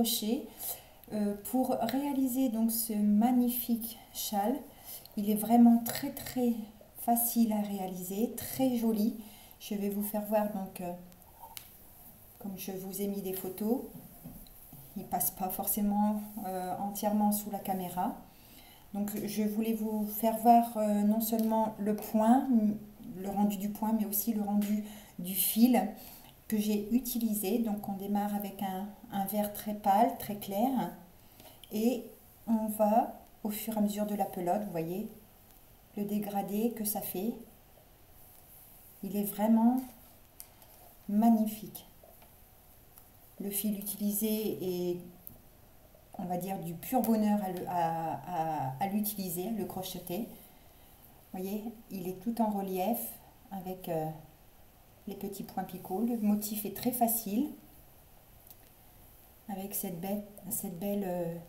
crochet pour réaliser donc ce magnifique châle. Il est vraiment très facile à réaliser, très joli. Je vais vous faire voir donc comme je vous ai mis des photos. Il passe pas forcément entièrement sous la caméra. Donc je voulais vous faire voir non seulement le point, le rendu du point, mais aussi le rendu du fil que j'ai utilisé. Donc on démarre avec un vert très pâle, très clair, et on va au fur et à mesure de la pelote, vous voyez le dégradé que ça fait. Il est vraiment magnifique. Le fil utilisé est, on va dire, du pur bonheur à l'utiliser, le crocheter. Vous voyez, il est tout en relief avec les petits points picots. Le motif est très facile avec cette belle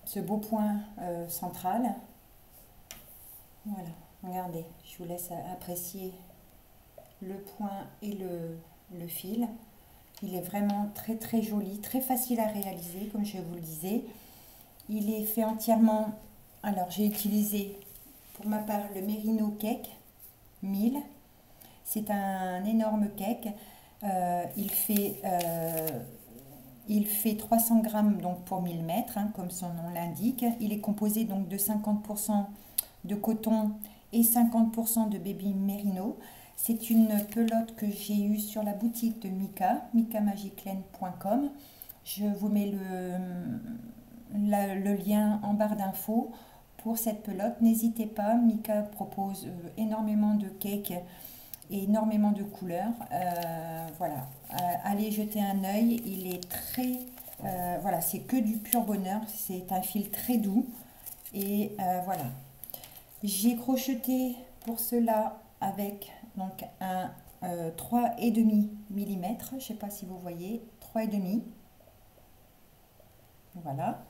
ce beau point central. Voilà, regardez, je vous laisse apprécier le point et le fil. Il est vraiment très joli, très facile à réaliser, comme je vous le disais. Il est fait entièrement, alors j'ai utilisé pour ma part le Merino Cake 1000. C'est un énorme cake. Il fait 300 grammes donc pour 1000 mètres, hein, comme son nom l'indique. Il est composé donc de 50% de coton et 50% de baby merino. C'est une pelote que j'ai eue sur la boutique de Mika, mikamagiclaine.com. Je vous mets le lien en barre d'infos pour cette pelote. N'hésitez pas, Mika propose énormément de cakes et énormément de couleurs. Voilà, allez jeter un œil. Il est très... voilà, c'est que du pur bonheur. C'est un fil très doux. Et voilà. J'ai crocheté pour cela avec donc un 3,5 mm. Je ne sais pas si vous voyez. 3,5. Voilà.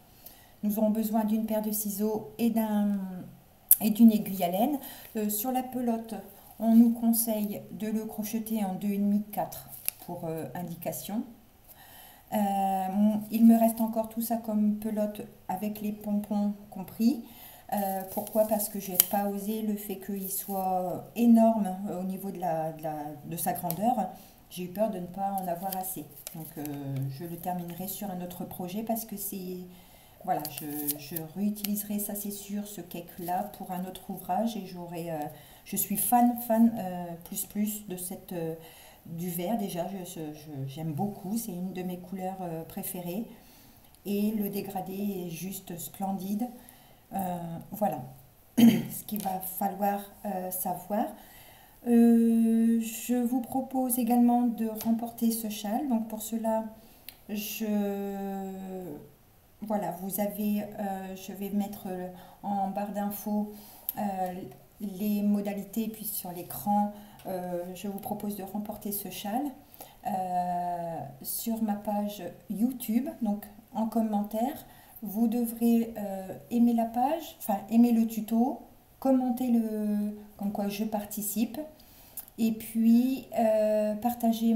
Nous aurons besoin d'une paire de ciseaux et d'une aiguille à laine. Sur la pelote, on nous conseille de le crocheter en 2,5-4 pour indication. Il me reste encore tout ça comme pelote avec les pompons compris. Pourquoi? Parce que je n'ai pas osé le fait qu'il soit énorme au niveau de sa grandeur. J'ai eu peur de ne pas en avoir assez. Donc je le terminerai sur un autre projet parce que c'est... Voilà, je réutiliserai, ça c'est sûr, ce cake-là pour un autre ouvrage. Et je suis fan plus de du vert déjà. J'aime beaucoup, c'est une de mes couleurs préférées. Et le dégradé est juste splendide. Voilà ce qu'il va falloir savoir. Je vous propose également de remporter ce châle. Donc pour cela, voilà, vous avez, je vais mettre en barre d'infos les modalités, et puis sur l'écran, je vous propose de remporter ce châle sur ma page YouTube. Donc en commentaire, vous devrez aimer la page, enfin aimer le tuto, commenter comme quoi je participe, et puis partager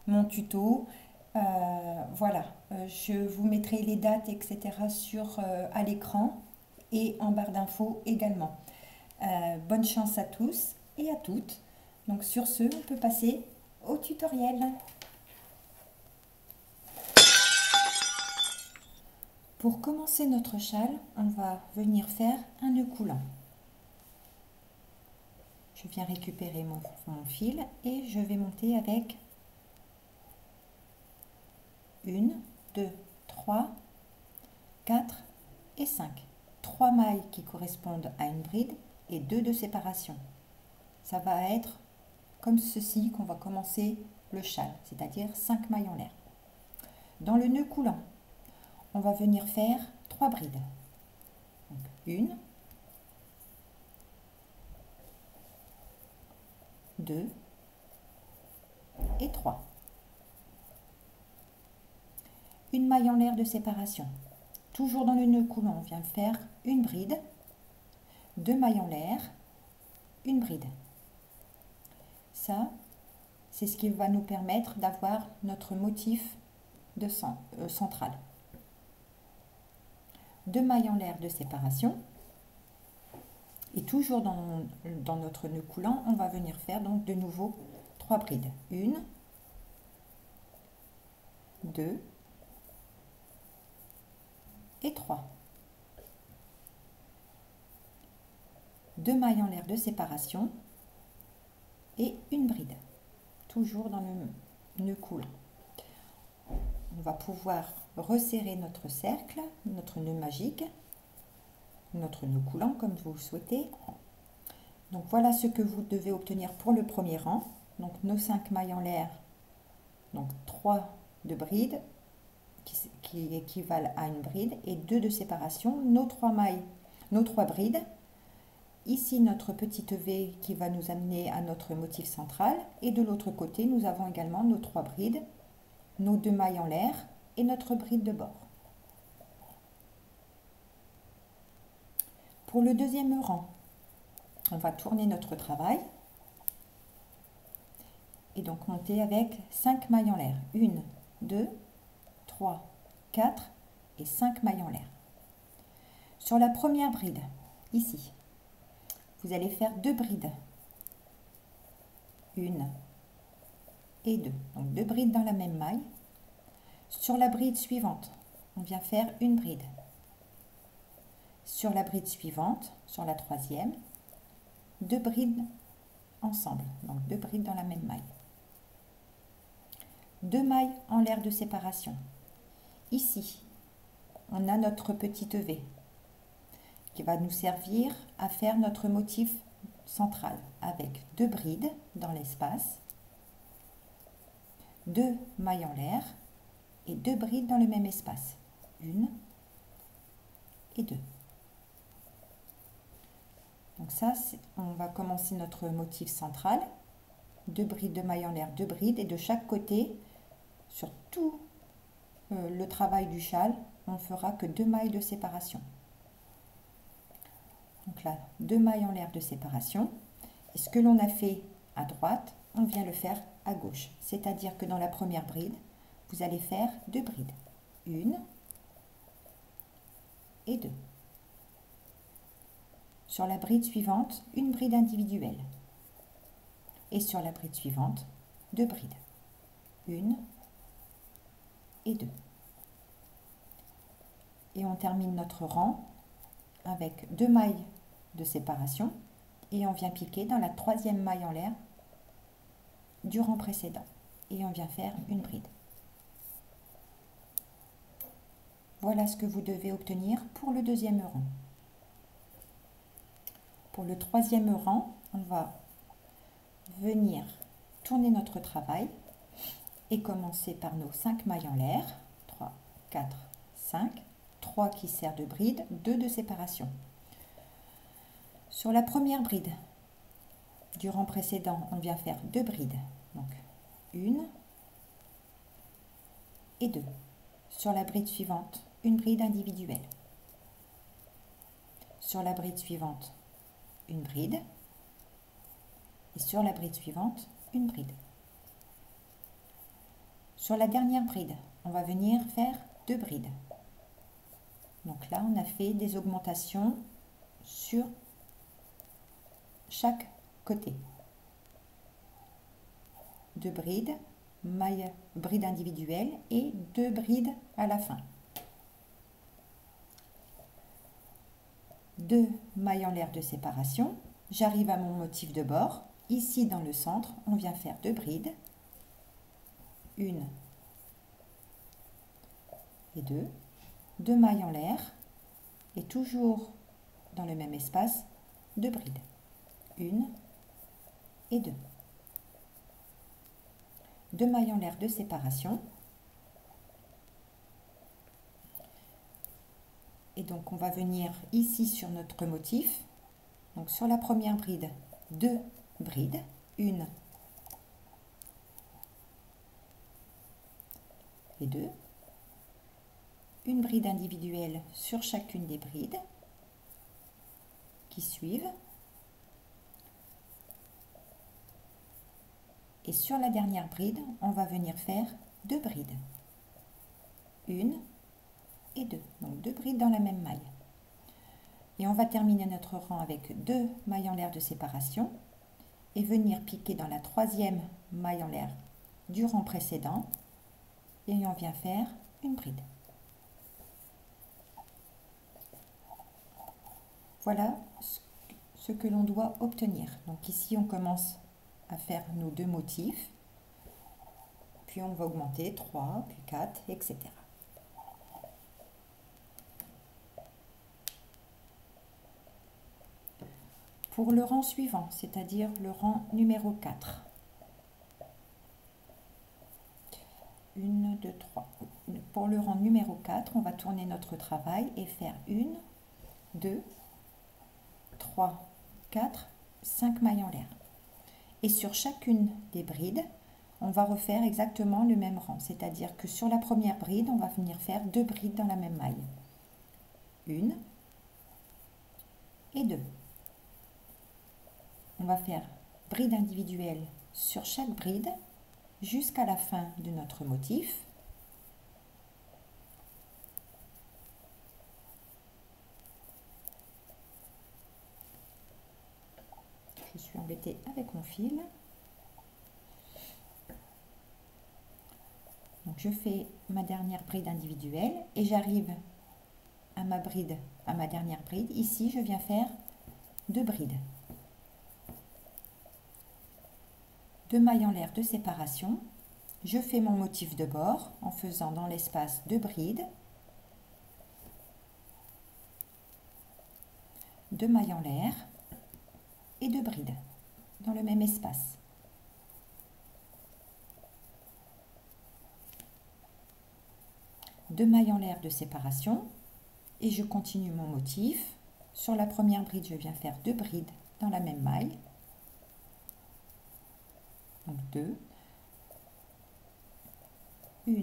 mon tuto. Voilà, je vous mettrai les dates, etc. à l'écran et en barre d'infos également. Bonne chance à tous et à toutes. Donc sur ce, on peut passer au tutoriel. Pour commencer notre châle, on va venir faire un nœud coulant. Je viens récupérer mon fil et je vais monter avec 1, 2, 3, 4 et 5. 3 mailles qui correspondent à une bride et 2 de séparation. Ça va être comme ceci qu'on va commencer le châle, c'est-à-dire 5 mailles en l'air. Dans le nœud coulant, on va venir faire 3 brides. Donc, 1, 2 et 3. Une maille en l'air de séparation. Toujours dans le nœud coulant, on vient faire une bride, 2 mailles en l'air, une bride. Ça, C'est ce qui va nous permettre d'avoir notre motif de central. 2 mailles en l'air de séparation. Et toujours dans notre nœud coulant, on va venir faire donc de nouveau 3 brides. 1, 2 et 3. 2 mailles en l'air de séparation et une bride. Toujours dans le nœud coulant. On va pouvoir resserrer notre cercle, notre nœud magique, notre nœud coulant comme vous le souhaitez. Donc voilà ce que vous devez obtenir pour le premier rang. Donc nos 5 mailles en l'air, donc 3 de bride qui équivalent à une bride et 2 de séparation, nos 3 mailles, nos 3 brides. Ici notre petite V qui va nous amener à notre motif central et de l'autre côté nous avons également nos 3 brides, nos 2 mailles en l'air et notre bride de bord. Pour le deuxième rang, on va tourner notre travail et donc monter avec 5 mailles en l'air. 1, 2, 3, 4 et 5 mailles en l'air. Sur la première bride, ici, vous allez faire 2 brides. 1 et 2. Donc 2 brides dans la même maille. Sur la bride suivante, on vient faire une bride. Sur la bride suivante, sur la troisième, 2 brides ensemble. Donc 2 brides dans la même maille. 2 mailles en l'air de séparation. Ici, on a notre petite V qui va nous servir à faire notre motif central avec 2 brides dans l'espace, 2 mailles en l'air et 2 brides dans le même espace. 1 et 2. Donc ça, on va commencer notre motif central. 2 brides, 2 mailles en l'air, 2 brides et de chaque côté, sur tout le travail du châle, on ne fera que 2 mailles de séparation. Donc là, 2 mailles en l'air de séparation. Et ce que l'on a fait à droite, on vient le faire à gauche. C'est-à-dire que dans la première bride, vous allez faire 2 brides. 1 et 2. Sur la bride suivante, une bride individuelle. Et sur la bride suivante, 2 brides. 1 et 2. Et on termine notre rang avec 2 mailles de séparation et on vient piquer dans la troisième maille en l'air du rang précédent et on vient faire une bride. Voilà ce que vous devez obtenir pour le deuxième rang. Pour le troisième rang, on va venir tourner notre travail et commencer par nos 5 mailles en l'air, 3, 4, 5, 3 qui servent de bride, 2 de séparation. Sur la première bride du rang précédent, on vient faire 2 brides, donc 1 et 2. Sur la bride suivante, une bride individuelle. Sur la bride suivante, une bride. Et sur la bride suivante, une bride. Sur la dernière bride, on va venir faire 2 brides. Donc là, on a fait des augmentations sur chaque côté. 2 brides, maille, bride individuelle et 2 brides à la fin. 2 mailles en l'air de séparation. J'arrive à mon motif de bord. Ici, dans le centre, on vient faire 2 brides. 1 et 2. 2 mailles en l'air. Et toujours dans le même espace, 2 brides. 1 et 2. 2 mailles en l'air de séparation. Et donc, on va venir ici sur notre motif. Donc, sur la première bride, 2 brides. 1 et 2. Une bride individuelle sur chacune des brides qui suivent. Et sur la dernière bride, on va venir faire 2 brides. 1 et 2. Donc 2 brides dans la même maille. Et on va terminer notre rang avec 2 mailles en l'air de séparation et venir piquer dans la 3e maille en l'air du rang précédent et on vient faire une bride. Voilà ce que l'on doit obtenir. Donc ici on commence à faire nos 2 motifs, puis on va augmenter 3, puis 4, etc. Pour le rang suivant, c'est-à-dire le rang numéro 4. 1, 2, 3. Pour le rang numéro 4, on va tourner notre travail et faire 1, 2, 3, 4, 5 mailles en l'air. Et sur chacune des brides, on va refaire exactement le même rang. C'est-à-dire que sur la première bride, on va venir faire 2 brides dans la même maille. 1 et 2. On va faire bride individuelle sur chaque bride jusqu'à la fin de notre motif. Je suis embêtée avec mon fil. Donc je fais ma dernière bride individuelle et j'arrive à ma dernière bride. Ici, je viens faire 2 brides. 2 mailles en l'air de séparation. Je fais mon motif de bord en faisant dans l'espace 2 brides, 2 mailles en l'air et 2 brides dans le même espace. Deux mailles en l'air de séparation et je continue mon motif. Sur la première bride, je viens faire 2 brides dans la même maille. Donc 2, 1,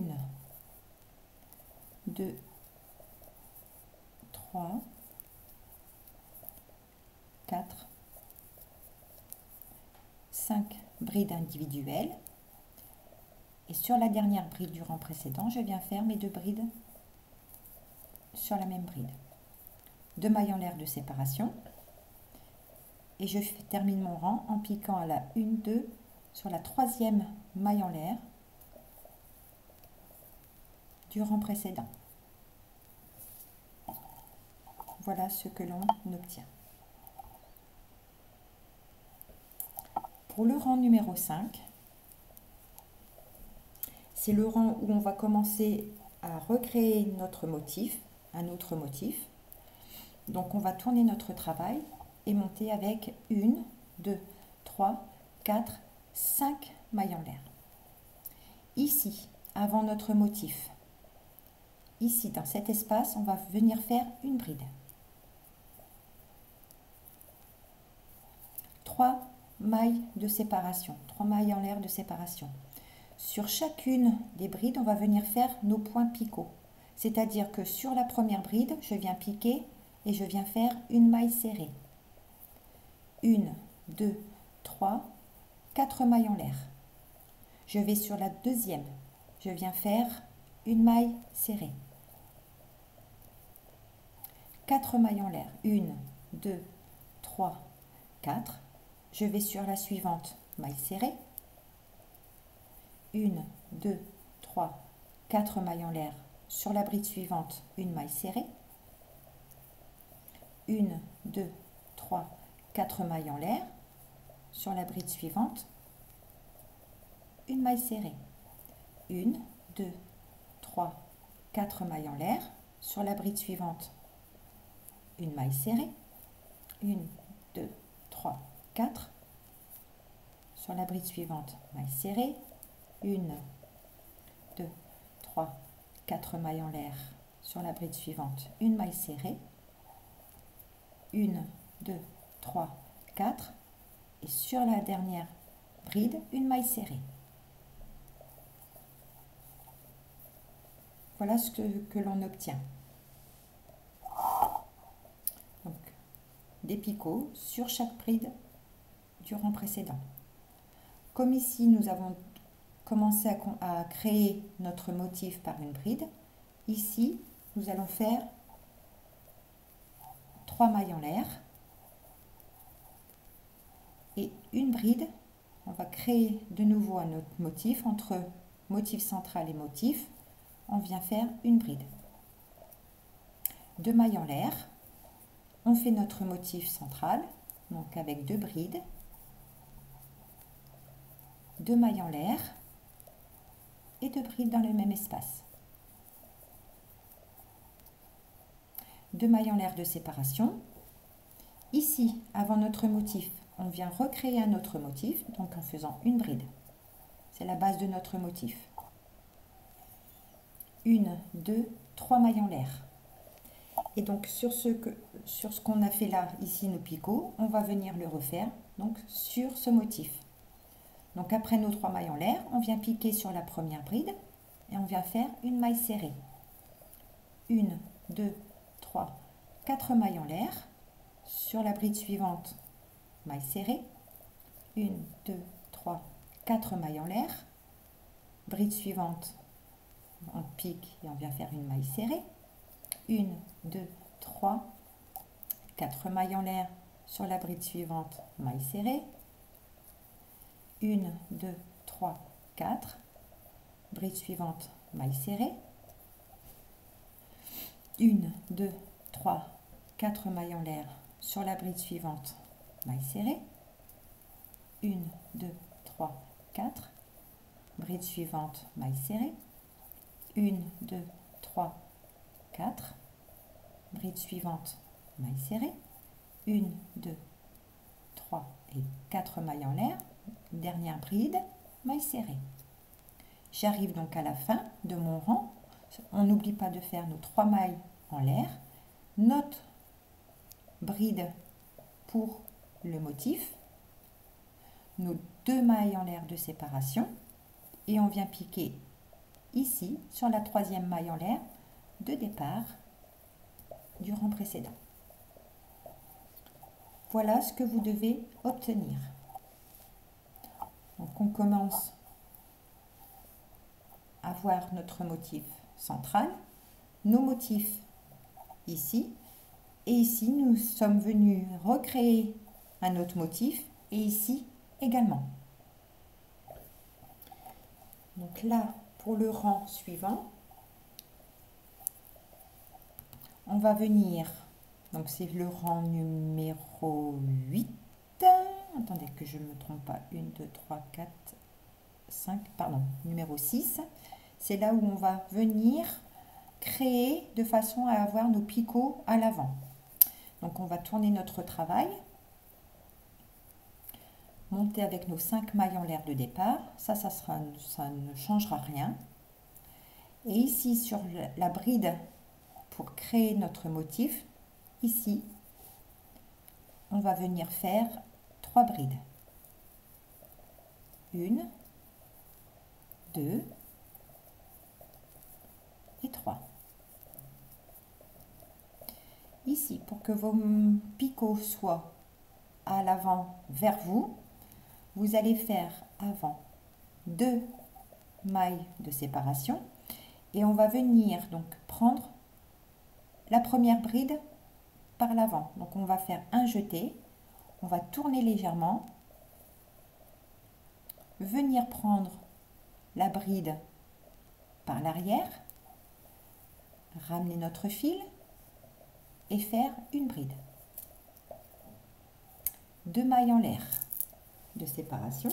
2, 3, 4, 5 brides individuelles. Et sur la dernière bride du rang précédent, je viens faire mes 2 brides sur la même bride. 2 mailles en l'air de séparation. Et je termine mon rang en piquant à la 1, 2 sur la 3e maille en l'air du rang précédent. Voilà ce que l'on obtient. Pour le rang numéro 5, c'est le rang où on va commencer à recréer notre motif, un autre motif. Donc on va tourner notre travail et monter avec 1, 2, 3, 4, 5 mailles en l'air. Ici, avant notre motif, ici dans cet espace, on va venir faire une bride. 3 mailles de séparation, 3 mailles en l'air de séparation. Sur chacune des brides, on va venir faire nos points picots. C'est-à-dire que sur la première bride, je viens piquer et je viens faire une maille serrée. 1, 2, 3, 4 mailles en l'air. Je vais sur la deuxième, je viens faire une maille serrée. 4 mailles en l'air. 1, 2, 3, 4. Je vais sur la suivante, maille serrée. 1, 2, 3, 4 mailles en l'air. Sur la bride suivante, une maille serrée. 1, 2, 3, 4 mailles en l'air. Sur la bride suivante, une maille serrée. 1, 2, 3, 4 mailles en l'air. Sur la bride suivante, une maille serrée. 1, 2, 3, 4. Sur la bride suivante, maille serrée. 1, 2, 3, 4 mailles en l'air. Sur la bride suivante, une maille serrée. 1, 2, 3, 4. Et sur la dernière bride, une maille serrée. Voilà ce que l'on obtient. Donc, des picots sur chaque bride du rang précédent. Comme ici, nous avons commencé à créer notre motif par une bride, ici, nous allons faire 3 mailles en l'air et une bride. On va créer de nouveau un autre motif entre motif central et motif. On vient faire une bride. 2 mailles en l'air. On fait notre motif central, donc avec 2 brides. 2 mailles en l'air et 2 brides dans le même espace. 2 mailles en l'air de séparation. Ici, avant notre motif, on vient recréer un autre motif, donc en faisant une bride. C'est la base de notre motif. 1, 2, 3 mailles en l'air. Et donc sur ce qu'on a fait là, ici nos picots, on va venir le refaire donc sur ce motif. Donc après nos 3 mailles en l'air, on vient piquer sur la première bride et on vient faire une maille serrée. 1, 2, 3, 4 mailles en l'air. Sur la bride suivante, maille serrée. 1, 2, 3, 4 mailles en l'air. Bride suivante, on pique et on vient faire une maille serrée. 1, 2, 3, 4 mailles en l'air. Sur la bride suivante, maille serrée. 1, 2, 3, 4. Bride suivante, maille serrée. 1, 2, 3, 4 mailles en l'air. Sur la bride suivante, maille serrée. 1, 2, 3, 4. Bride suivante, maille serrée. 1, 2, 3, 4. Bride suivante, maille serrée. 1, 2, 3 et 4 mailles en l'air. Dernière bride, maille serrée. J'arrive donc à la fin de mon rang. On n'oublie pas de faire nos 3 mailles en l'air. Notre bride pour le motif. Nos 2 mailles en l'air de séparation. Et on vient piquer ici sur la 3e maille en l'air de départ du rang précédent. Voilà ce que vous devez obtenir. Donc on commence à voir notre motif central, nos motifs ici, et ici nous sommes venus recréer un autre motif, et ici également. Donc là, pour le rang suivant, on va venir, donc c'est le rang numéro 8, attendez que je ne me trompe pas, 1, 2, 3, 4, 5, pardon, numéro 6, c'est là où on va venir créer de façon à avoir nos picots à l'avant. Donc on va tourner notre travail, monter avec nos 5 mailles en l'air de départ, ça ne changera rien. Et ici sur la bride pour créer notre motif, ici on va venir faire 3 brides. 1, 2 et 3. Ici, pour que vos picots soient à l'avant vers vous, vous allez faire avant 2 mailles de séparation et on va venir donc prendre la première bride par l'avant. Donc on va faire un jeté, on va tourner légèrement, venir prendre la bride par l'arrière, ramener notre fil et faire une bride. 2 mailles en l'air de séparation.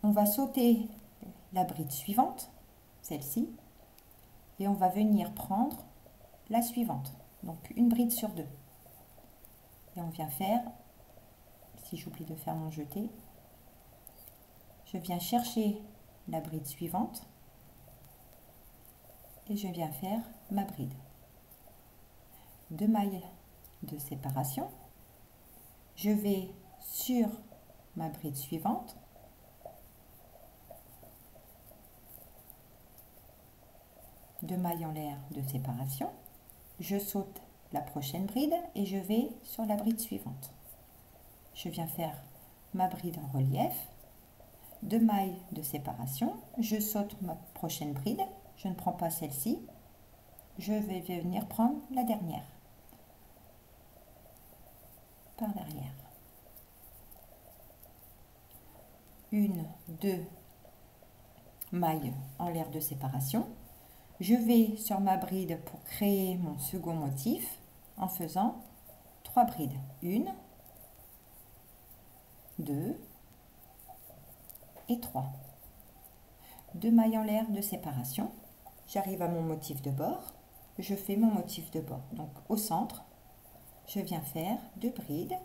On va sauter la bride suivante, celle-ci, et on va venir prendre la suivante. Donc une bride sur 2. Et on vient faire, si j'oublie de faire mon jeté, je viens chercher la bride suivante et je viens faire ma bride. 2 mailles de séparation. Je vais sur ma bride suivante. Deux mailles en l'air de séparation. Je saute la prochaine bride et je vais sur la bride suivante. Je viens faire ma bride en relief, 2 mailles de séparation, je saute ma prochaine bride, je ne prends pas celle-ci, je vais venir prendre la dernière par derrière. 1, 2 mailles en l'air de séparation. Je vais sur ma bride pour créer mon second motif en faisant 3 brides. 1, 2 et 3. 2 mailles en l'air de séparation. J'arrive à mon motif de bord. Je fais mon motif de bord. Donc au centre, je viens faire 2 brides.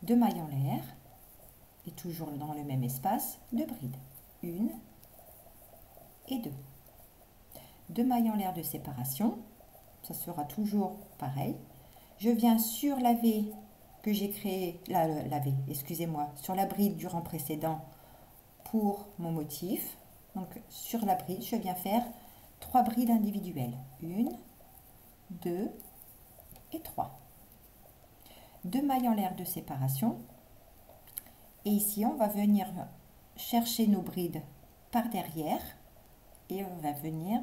2 mailles en l'air. Et toujours dans le même espace, 2 brides. 1 et 2. 2 mailles en l'air de séparation. Ça sera toujours pareil. Je viens sur la V que j'ai créée, excusez-moi, sur la bride du rang précédent pour mon motif. Donc sur la bride, je viens faire 3 brides individuelles. 1, 2 et 3. 2 mailles en l'air de séparation. Et ici, on va venir chercher nos brides par derrière et on va venir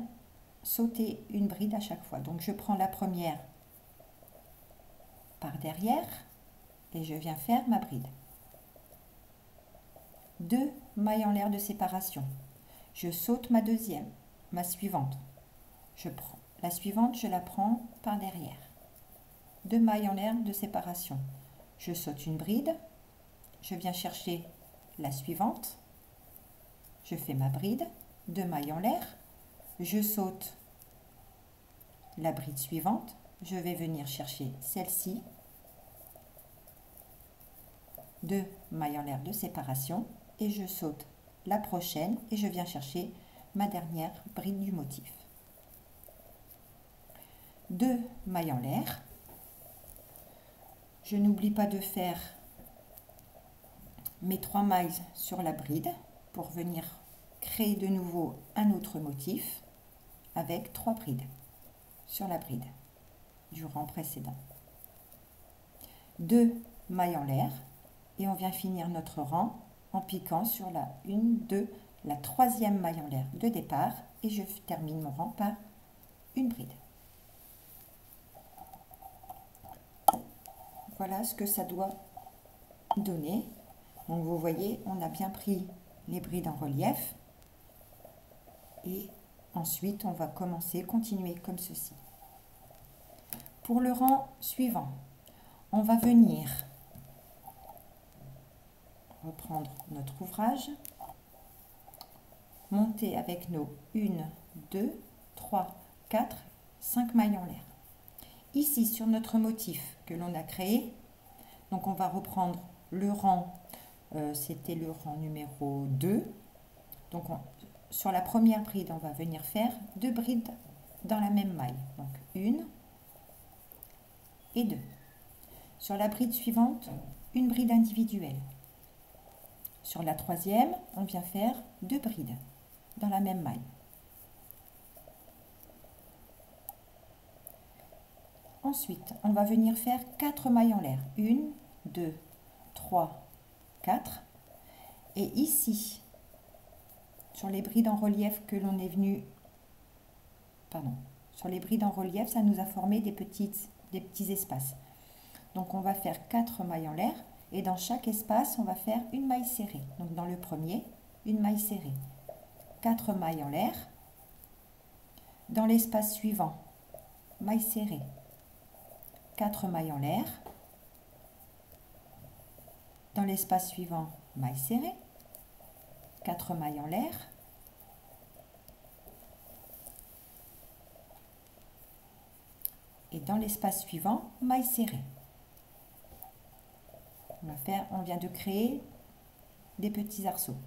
sauter une bride à chaque fois. Donc je prends la première par derrière et je viens faire ma bride. 2 mailles en l'air de séparation. Je saute ma deuxième, ma suivante. Je prends la suivante, je la prends par derrière. 2 mailles en l'air de séparation. Je saute une bride, je viens chercher la suivante, je fais ma bride, 2 mailles en l'air, je saute la bride suivante, je vais venir chercher celle-ci, 2 mailles en l'air de séparation et je saute la prochaine et je viens chercher ma dernière bride du motif. 2 mailles en l'air, je n'oublie pas de faire mes 3 mailles sur la bride pour venir créer de nouveau un autre motif avec 3 brides sur la bride du rang précédent. 2 mailles en l'air et on vient finir notre rang en piquant sur la 1, 2, la troisième maille en l'air de départ et je termine mon rang par une bride. Voilà ce que ça doit donner. Donc vous voyez, on a bien pris les brides en relief et ensuite on va continuer comme ceci. Pour le rang suivant, on va venir reprendre notre ouvrage, monter avec nos 1, 2, 3, 4, 5 mailles en l'air. Ici, sur notre motif que l'on a créé, donc on va reprendre le rang, c'était le rang numéro 2. Donc sur la première bride, on va venir faire 2 brides dans la même maille. Donc 1 et 2. Sur la bride suivante, une bride individuelle. Sur la troisième, on vient faire 2 brides dans la même maille. Ensuite, on va venir faire 4 mailles en l'air. 1, 2, 3, 4. Et ici, sur les brides en relief que l'on est venu... sur les brides en relief, ça nous a formé des petits espaces. Donc on va faire 4 mailles en l'air et dans chaque espace, on va faire une maille serrée. Donc dans le premier, une maille serrée. 4 mailles en l'air. Dans l'espace suivant, maille serrée. 4 mailles en l'air. Dans l'espace suivant, maille serrée. 4 mailles en l'air. Et dans l'espace suivant, maille serrée. On vient de créer des petits arceaux.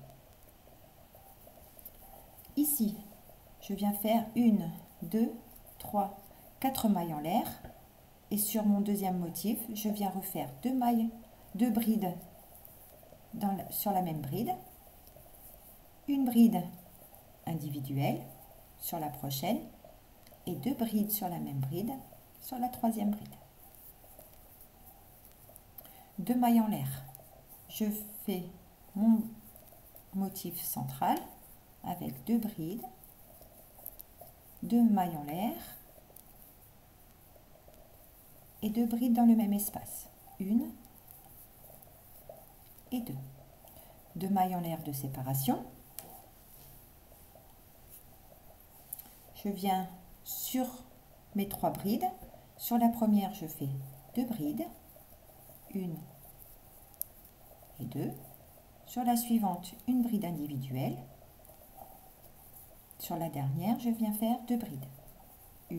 Ici, je viens faire 1, 2, 3, 4 mailles en l'air. Et sur mon deuxième motif, je viens refaire 2 brides sur la même bride. Une bride individuelle sur la prochaine et 2 brides sur la même bride sur la troisième bride. 2 mailles en l'air. Je fais mon motif central avec 2 brides, 2 mailles en l'air et 2 brides dans le même espace. 1 et 2. 2 mailles en l'air de séparation. Je viens sur mes 3 brides. Sur la première, je fais 2 brides, 1 et 2. Sur la suivante, une bride individuelle. Sur la dernière, je viens faire 2 brides, 1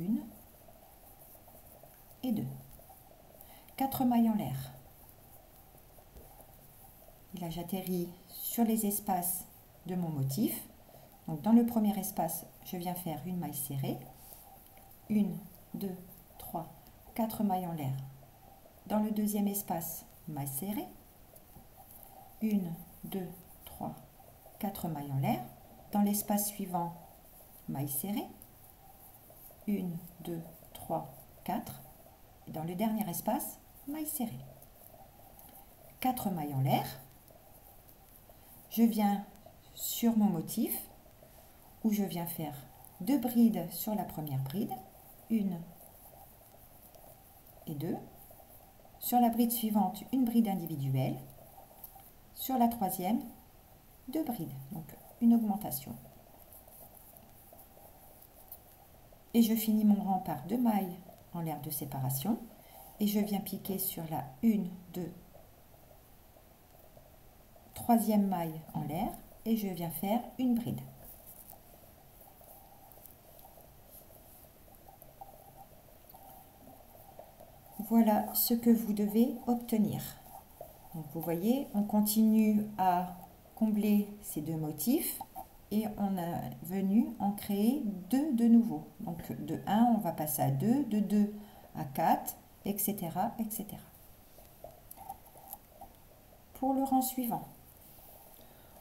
et 2. 4 mailles en l'air. Là, j'atterris sur les espaces de mon motif. Donc, dans le premier espace, je viens faire une maille serrée. 1, 2, 3, 4 mailles en l'air. Dans le deuxième espace, maille serrée. 1, 2, 3, 4 mailles en l'air. Dans l'espace suivant, maille serrée. 1, 2, 3, 4. Et dans le dernier espace, maille serrée. 4 mailles en l'air. Je viens sur mon motif où je viens faire 2 brides sur la première bride, 1 et 2. Sur la bride suivante, une bride individuelle. Sur la troisième, 2 brides, donc une augmentation. Et je finis mon rang par 2 mailles en l'air de séparation et je viens piquer sur la 1, 2, troisième maille en l'air et je viens faire une bride. Voilà ce que vous devez obtenir. Donc vous voyez, on continue à combler ces 2 motifs et on est venu en créer 2 de nouveaux. Donc de 1, on va passer à 2, de 2 à 4, etc., etc. Pour le rang suivant,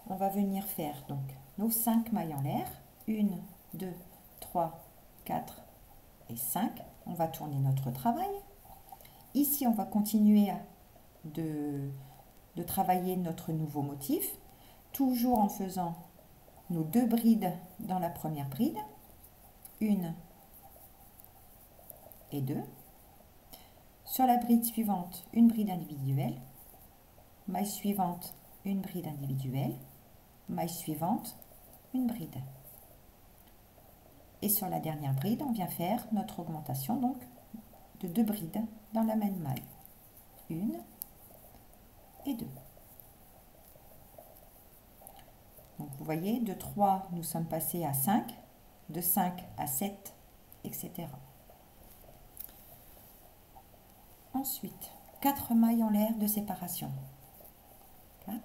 on va venir faire donc nos 5 mailles en l'air, 1, 2, 3, 4 et 5. On va tourner notre travail. Ici, on va continuer de travailler notre nouveau motif, toujours en faisant nos 2 brides dans la première bride, 1 et 2. Sur la bride suivante, une bride individuelle, maille suivante, une bride individuelle, maille suivante, une bride. Et sur la dernière bride, on vient faire notre augmentation donc de 2 brides dans la même maille. 1 et 2. Donc vous voyez, de 3, nous sommes passés à 5, de 5 à 7, etc. Ensuite, 4 mailles en l'air de séparation. 4.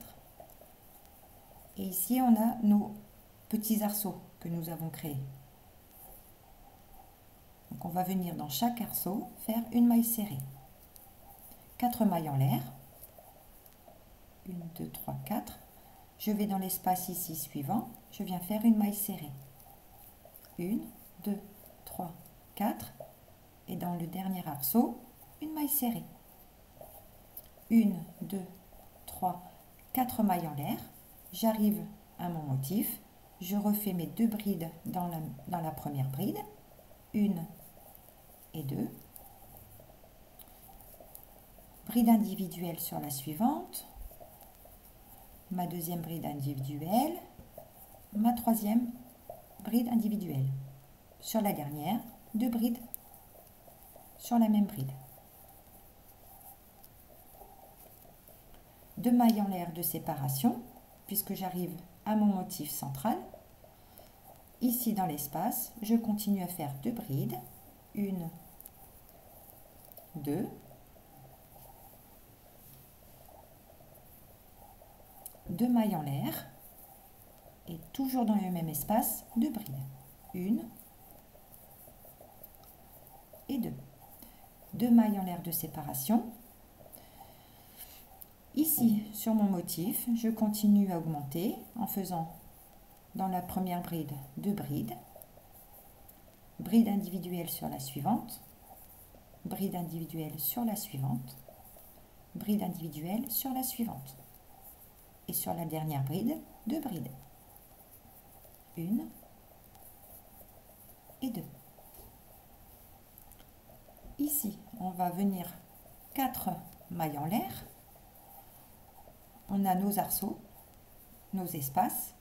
Et ici, on a nos petits arceaux que nous avons créés. Donc on va venir dans chaque arceau faire une maille serrée. 4 mailles en l'air. 1, 2, 3, 4. Je vais dans l'espace ici suivant. Je viens faire une maille serrée. 1, 2, 3, 4. Et dans le dernier arceau, une maille serrée. 1, 2, 3, 4 mailles en l'air. J'arrive à mon motif. Je refais mes 2 brides dans la première bride. 1 et 2. Bride individuelle sur la suivante. Ma deuxième bride individuelle. Ma troisième bride individuelle. Sur la dernière, 2 brides sur la même bride. 2 mailles en l'air de séparation, puisque j'arrive à mon motif central. Ici dans l'espace, je continue à faire 2 brides. 1, 2. 2 mailles en l'air. Et toujours dans le même espace, 2 brides. 1 et 2. 2 mailles en l'air de séparation. Ici, sur mon motif, je continue à augmenter en faisant dans la première bride 2 brides, bride individuelle sur la suivante, bride individuelle sur la suivante, bride individuelle sur la suivante. Et sur la dernière bride, 2 brides. 1 et 2. Ici, on va venir 4 mailles en l'air. On a nos arceaux, nos espaces.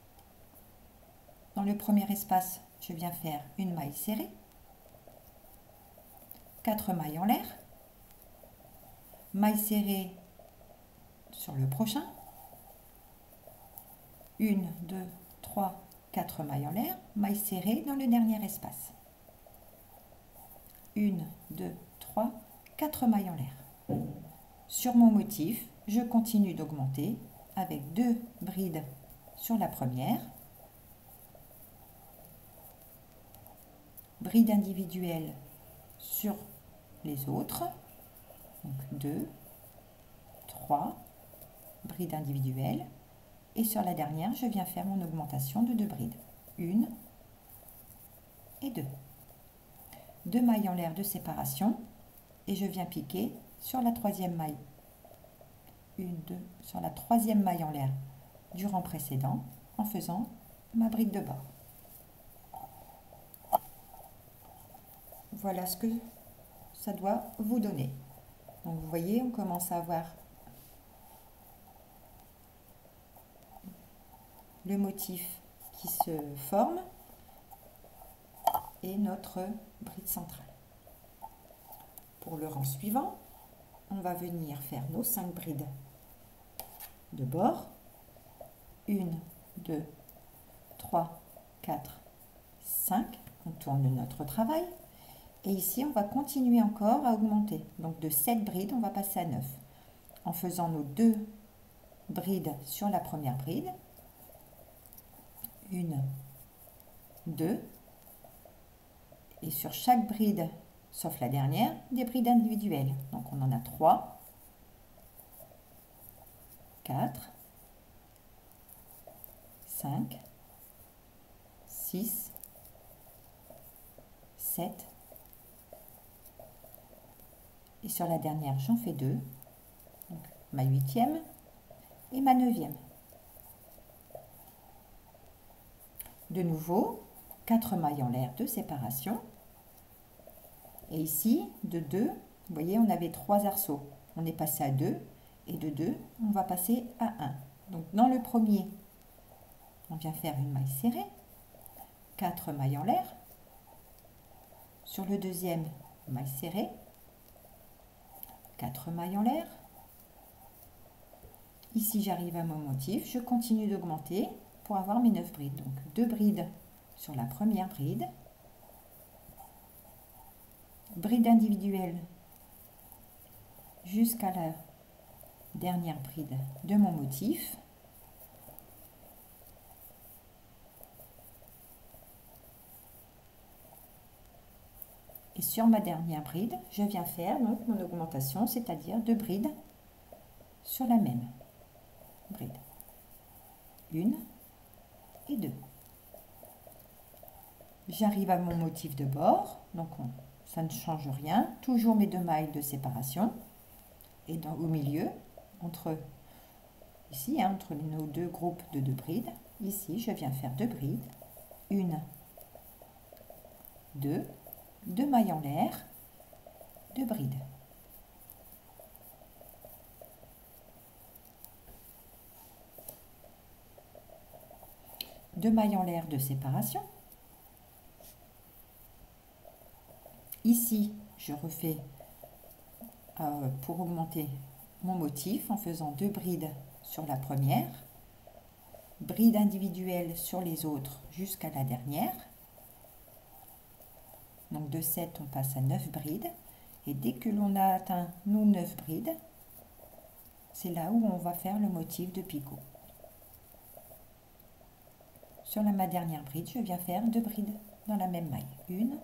Dans le premier espace, je viens faire une maille serrée, 4 mailles en l'air, maille serrée sur le prochain, 1, 2, 3, 4 mailles en l'air, maille serrée dans le dernier espace. 1, 2, 3, 4 mailles en l'air. Sur mon motif, je continue d'augmenter avec 2 brides sur la première, bride individuelle sur les autres, donc 2, 3, brides individuelles, et sur la dernière, je viens faire mon augmentation de 2 brides, 1 et 2. 2 mailles en l'air de séparation, et je viens piquer sur la troisième maille. 1, 2, sur la troisième maille en l'air du rang précédent, en faisant ma bride de bord. Voilà ce que ça doit vous donner. Donc vous voyez, on commence à avoir le motif qui se forme et notre bride centrale. Pour le rang suivant, on va venir faire nos 5 brides de bord. 1, 2, 3, 4, 5. On tourne notre travail. Et ici, on va continuer encore à augmenter. Donc de 7 brides, on va passer à 9. En faisant nos 2 brides sur la première bride. 1, 2. Et sur chaque bride, sauf la dernière, des brides individuelles. Donc on en a 3, 4, 5, 6, 7. Et sur la dernière, j'en fais 2. Donc, ma 8e et ma 9e. De nouveau, 4 mailles en l'air de séparation. Et ici, de 2, vous voyez, on avait 3 arceaux. On est passé à 2. Et de 2, on va passer à 1. Donc, dans le premier, on vient faire une maille serrée. 4 mailles en l'air. Sur le deuxième, maille serrée. 4 mailles en l'air. Ici, j'arrive à mon motif. Je continue d'augmenter pour avoir mes 9 brides. Donc, 2 brides sur la première bride. Bride individuelle jusqu'à la dernière bride de mon motif. Et sur ma dernière bride, je viens faire donc mon augmentation, c'est-à-dire 2 brides sur la même bride. 1 et 2. J'arrive à mon motif de bord, donc ça ne change rien. Toujours mes 2 mailles de séparation. Et au milieu, entre nos 2 groupes de 2 brides, ici, je viens faire 2 brides. 1, 2, 2 mailles en l'air, 2 brides. Deux mailles en l'air de séparation. Ici, je refais pour augmenter mon motif en faisant 2 brides sur la première, bride individuelle sur les autres jusqu'à la dernière. Donc de 7, on passe à 9 brides. Et dès que l'on a atteint nos 9 brides, c'est là où on va faire le motif de picot. Sur ma dernière bride, je viens faire 2 brides dans la même maille. 1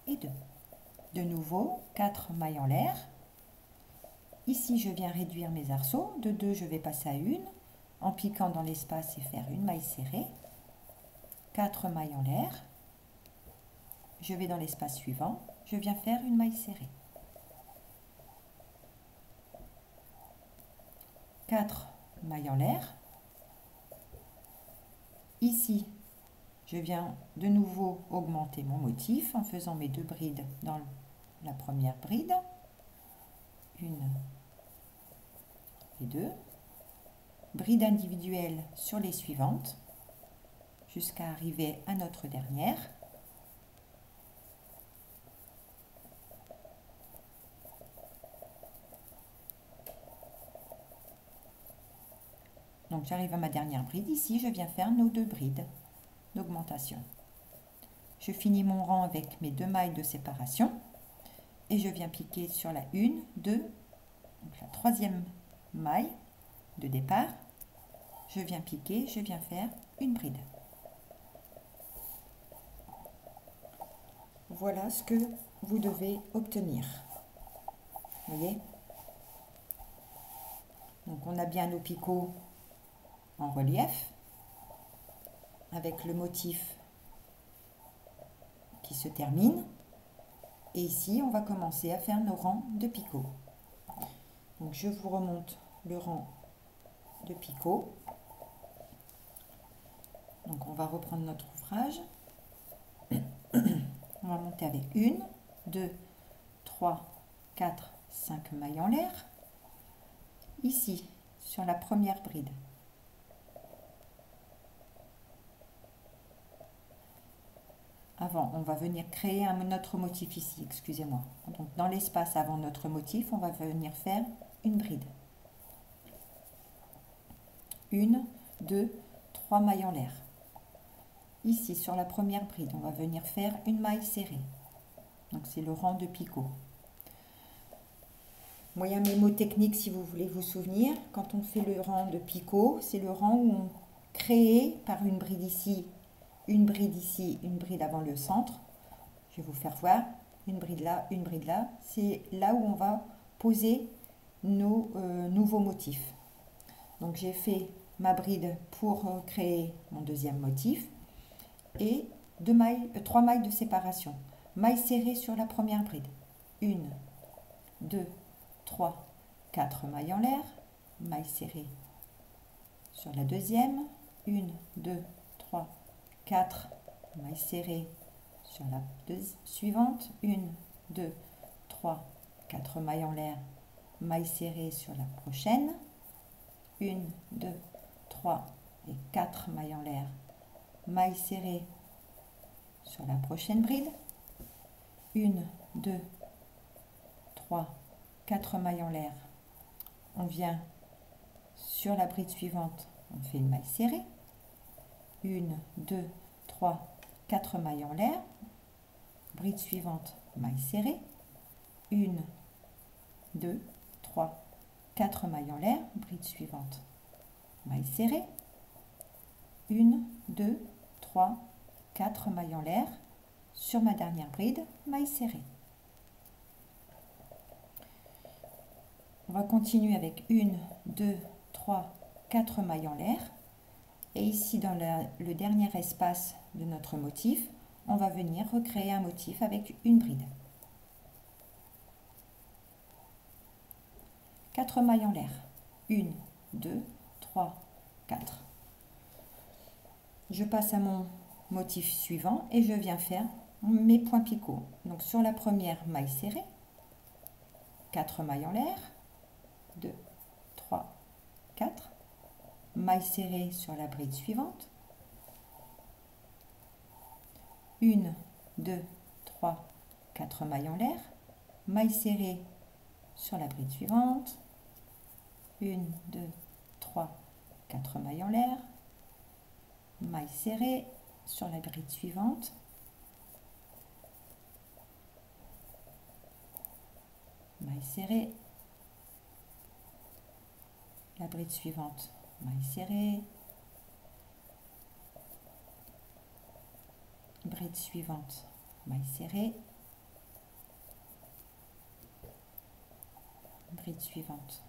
et 2. De nouveau, 4 mailles en l'air. Ici, je viens réduire mes arceaux. De 2, je vais passer à 1 en piquant dans l'espace et faire une maille serrée. 4 mailles en l'air. Je vais dans l'espace suivant. Je viens faire une maille serrée. 4 mailles en l'air. Ici, je viens de nouveau augmenter mon motif en faisant mes 2 brides dans la première bride. 1 et 2. Bride individuelle sur les suivantes jusqu'à arriver à notre dernière. Donc j'arrive à ma dernière bride. Ici, je viens faire nos 2 brides d'augmentation. Je finis mon rang avec mes 2 mailles de séparation et je viens piquer sur la 1, 2, donc la 3e maille de départ. Je viens piquer, je viens faire une bride. Voilà ce que vous devez obtenir. Vous voyez? Donc on a bien nos picots en relief avec le motif qui se termine. Et ici, on va commencer à faire nos rangs de picots. Donc je vous remonte le rang de picots. Donc on va reprendre notre ouvrage. On va monter avec 1, 2, 3, 4, 5 mailles en l'air. Ici, sur la première bride. Avant, on va venir créer notre motif ici, excusez-moi. Donc dans l'espace avant notre motif, on va venir faire une bride. 1, 2, 3 mailles en l'air. Ici, sur la première bride, on va venir faire une maille serrée. Donc c'est le rang de picot. Moi, il y a mes mots techniques si vous voulez vous souvenir. Quand on fait le rang de picot, c'est le rang où on crée par une bride ici, une bride ici, une bride avant le centre. Je vais vous faire voir. Une bride là, une bride là. C'est là où on va poser nos nouveaux motifs. Donc j'ai fait ma bride pour créer mon deuxième motif et 3 mailles de séparation. Maille serrée sur la première bride. 1, 2, 3, 4 mailles en l'air. Maille serrée sur la deuxième. 1, 2, 3, 4 mailles serrées sur la suivante. 1, 2, 3, 4 mailles en l'air. Maille serrée sur la prochaine. 1, 2, 3 et 4 mailles en l'air. Maille serrée sur la prochaine bride. 1, 2, 3, 4 mailles en l'air. On vient sur la bride suivante, on fait une maille serrée. 1, 2, 3, 4 mailles en l'air. Bride suivante, maille serrée. 1, 2, 3, 4 mailles en l'air. Bride suivante, maille serrée. 1, 2, 3, 4 mailles en l'air. Sur ma dernière bride, maille serrée. On va continuer avec 1, 2, 3, 4 mailles en l'air. Et ici, dans le dernier espace de notre motif, on va venir recréer un motif avec une bride. 4 mailles en l'air. 1, 2, 3, 4. Je passe à mon motif suivant et je viens faire mes points picots. Donc sur la première maille serrée, 4 mailles en l'air, 2, 3, 4, maille serrée sur la bride suivante, 1, 2, 3, 4 mailles en l'air, maille serrée sur la bride suivante, 1, 2, 3, 4 mailles en l'air, maille serrée sur la bride suivante, maille serrée, la bride suivante, maille serrée, bride suivante, maille serrée, bride suivante,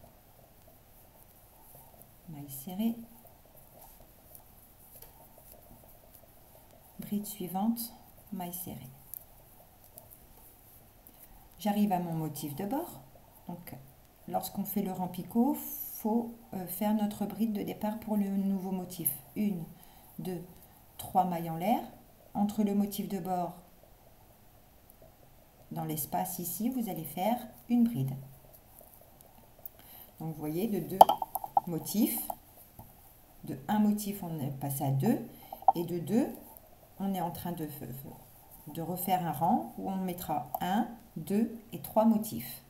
maille serrée, bride suivante, maille serrée. J'arrive à mon motif de bord. Donc, lorsqu'on fait le rang picot, faut faire notre bride de départ pour le nouveau motif. 1, 2, 3 mailles en l'air. Entre le motif de bord, dans l'espace ici, vous allez faire une bride. Donc vous voyez, de 2 motifs, de un motif on est passé à 2, et de 2 on est en train de refaire un rang où on mettra 1, 2 et 3 motifs.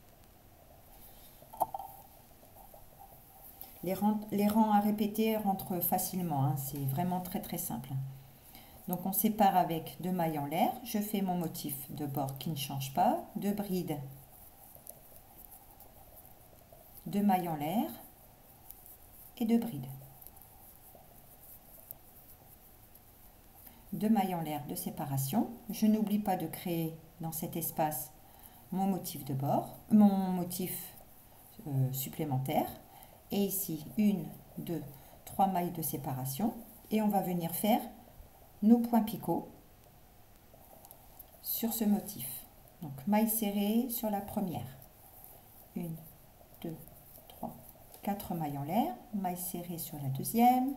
Les rangs à répéter rentrent facilement, hein, c'est vraiment très très simple. Donc on sépare avec 2 mailles en l'air, je fais mon motif de bord qui ne change pas, 2 brides, 2 mailles en l'air et 2 brides. 2 mailles en l'air de séparation. Je n'oublie pas de créer dans cet espace mon motif de bord, mon motif supplémentaire. Et ici, 1, 2, 3 mailles de séparation. Et on va venir faire nos points picots sur ce motif. Donc, maille serrée sur la première. 1, 2, 3, 4 mailles en l'air. Maille serrée sur la deuxième.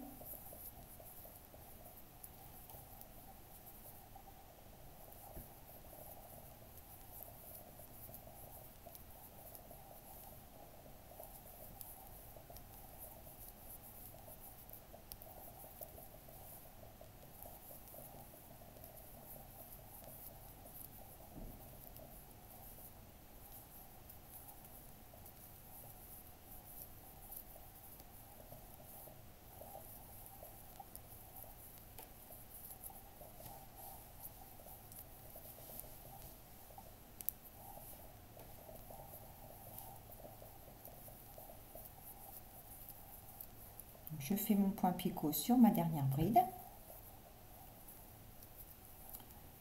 Je fais mon point picot sur ma dernière bride.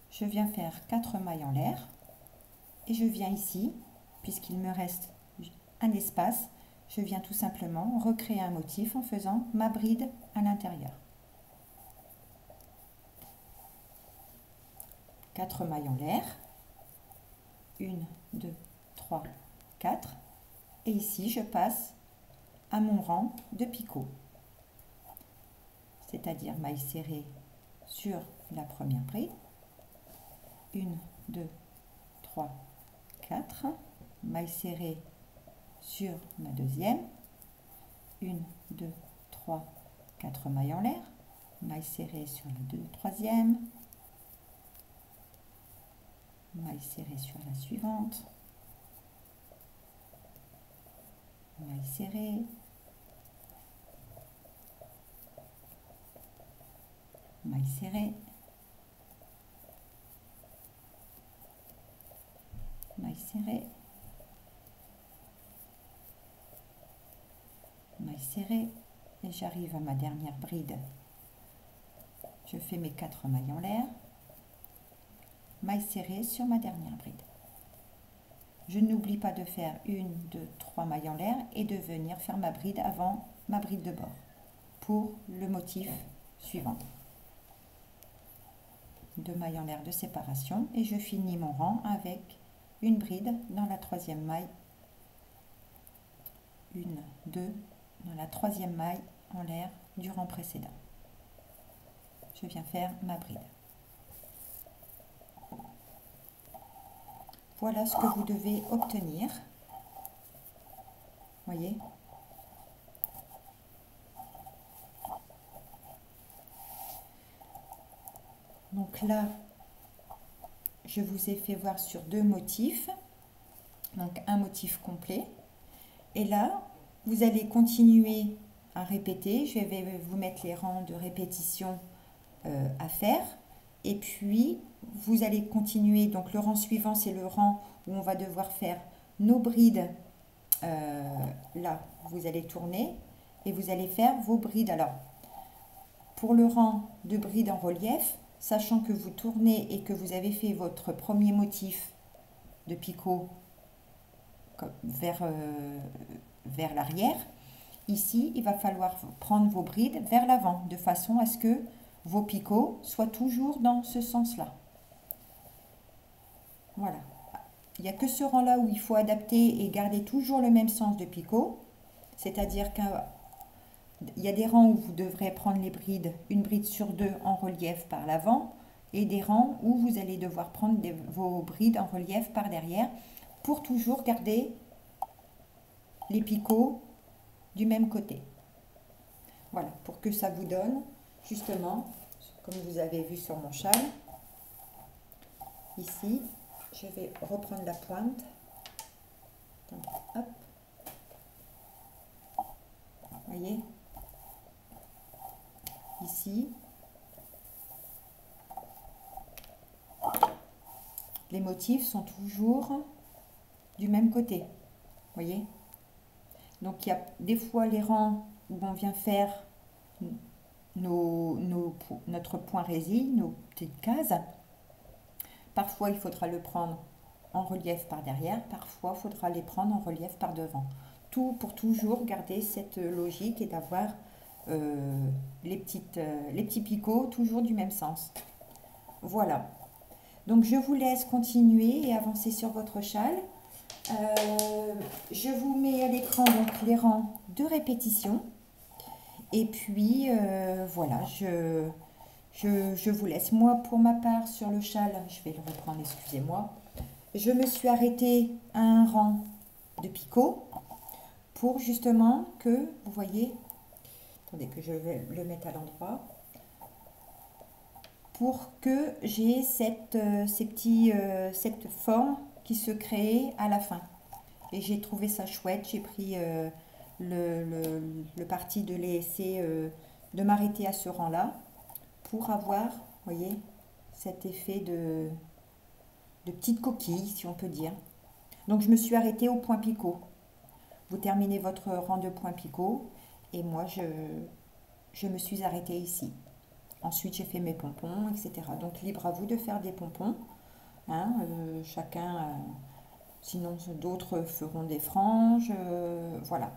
Je viens faire 4 mailles en l'air et je viens ici, puisqu'il me reste un espace, je viens tout simplement recréer un motif en faisant ma bride à l'intérieur. 4 mailles en l'air, 1, 2, 3, 4, et ici je passe à mon rang de picot, c'est-à-dire maille serrée sur la première bride, 1, 2, 3, 4, maille serrée sur ma deuxième, 1, 2, 3, 4 mailles en l'air, maille serrée sur la troisième, maille serrée sur la suivante, maille serrée, maille serrée, maille serrée, maille serrée, et j'arrive à ma dernière bride. Je fais mes 4 mailles en l'air, maille serrée sur ma dernière bride. Je n'oublie pas de faire 1, 2, 3 mailles en l'air et de venir faire ma bride avant ma bride de bord pour le motif suivant. 2 mailles en l'air de séparation et je finis mon rang avec une bride dans la troisième maille, 1, 2, dans la troisième maille en l'air du rang précédent. Je viens faire ma bride. Voilà ce que vous devez obtenir. Voyez ? Donc là, je vous ai fait voir sur 2 motifs, donc un motif complet. Et là, vous allez continuer à répéter. Je vais vous mettre les rangs de répétition à faire. Et puis, vous allez continuer. Donc, le rang suivant, c'est le rang où on va devoir faire nos brides. Là, vous allez tourner et vous allez faire vos brides. Alors, pour le rang de brides en relief, sachant que vous tournez et que vous avez fait votre premier motif de picot vers l'arrière, ici, il va falloir prendre vos brides vers l'avant, de façon à ce que vos picots soient toujours dans ce sens-là. Voilà. Il n'y a que ce rang-là où il faut adapter et garder toujours le même sens de picot. C'est-à-dire qu'il y a des rangs où vous devrez prendre les brides, une bride sur deux en relief par l'avant, et des rangs où vous allez devoir prendre vos brides en relief par derrière, pour toujours garder les picots du même côté. Voilà, pour que ça vous donne, justement, comme vous avez vu sur mon châle, ici, je vais reprendre la pointe. Donc, hop. Voyez, ici, les motifs sont toujours du même côté. Voyez, donc il y a des fois les rangs où on vient faire notre point résille, nos petites cases. Parfois, il faudra le prendre en relief par derrière, parfois, il faudra les prendre en relief par devant. Tout pour toujours garder cette logique et d'avoir les petits picots toujours du même sens. Voilà. Donc, je vous laisse continuer et avancer sur votre châle. Je vous mets à l'écran donc les rangs de répétition. Et puis, voilà, je vous laisse. Moi, pour ma part, sur le châle, je vais le reprendre, excusez-moi. Je me suis arrêtée à un rang de picots pour justement que, vous voyez, attendez que je vais le mettre à l'endroit, pour que j'ai cette forme qui se crée à la fin. Et j'ai trouvé ça chouette, j'ai pris le parti de laisser, de m'arrêter à ce rang-là pour avoir, vous voyez, cet effet de petite coquille, si on peut dire. Donc, je me suis arrêtée au point picot. Vous terminez votre rang de point picot et moi, je me suis arrêtée ici. Ensuite, j'ai fait mes pompons, etc. Donc, libre à vous de faire des pompons. Hein, chacun, sinon d'autres feront des franges. Voilà.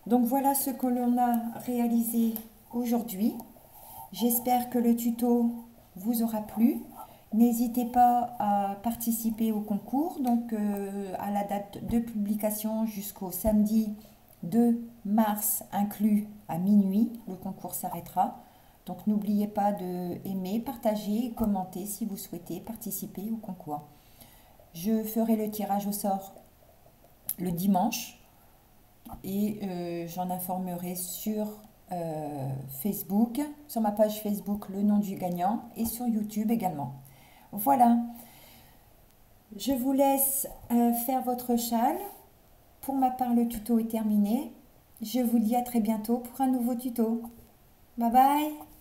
Donc, voilà ce que l'on a réalisé aujourd'hui. J'espère que le tuto vous aura plu. N'hésitez pas à participer au concours, donc à la date de publication jusqu'au samedi 2 mars inclus à minuit, le concours s'arrêtera. Donc n'oubliez pas de aimer, partager et commenter si vous souhaitez participer au concours. Je ferai le tirage au sort le dimanche et j'en informerai sur Facebook, sur ma page Facebook, le nom du gagnant et sur YouTube également. Voilà, je vous laisse faire votre châle. Pour ma part, le tuto est terminé. Je vous dis à très bientôt pour un nouveau tuto. Bye bye!